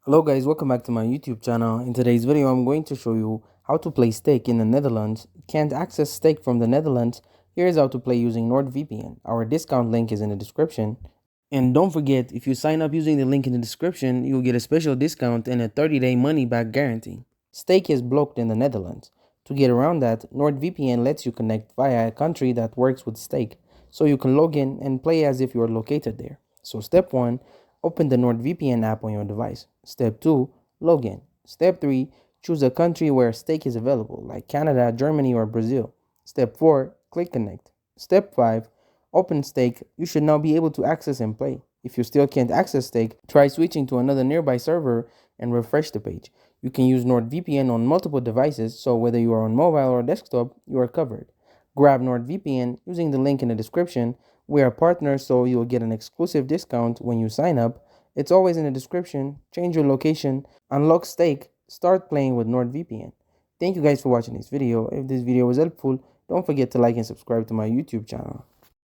Hello guys, welcome back to my YouTube channel. In today's video, I'm going to show you how to play stake in the Netherlands. Can't access stake from the Netherlands? Here's how to play using NordVPN. Our discount link is in the description. And don't forget, if you sign up using the link in the description, you'll get a special discount and a 30-day money-back guarantee. Stake is blocked in the Netherlands. To get around that, NordVPN lets you connect via a country that works with stake, so you can log in and play as if you are located there. So step 1, open the NordVPN app on your device. Step 2, log in. Step 3, choose a country where stake is available, like Canada, Germany, or Brazil. Step 4, click connect. Step 5, open stake. You should now be able to access and play. If you still can't access stake, try switching to another nearby server and refresh the page. You can use NordVPN on multiple devices, so whether you are on mobile or desktop, you are covered. Grab NordVPN using the link in the description. We are partners, so you'll get an exclusive discount when you sign up. It's always in the description. Change your location, unlock stake, start playing with NordVPN. Thank you guys for watching this video. If this video was helpful, don't forget to like and subscribe to my YouTube channel.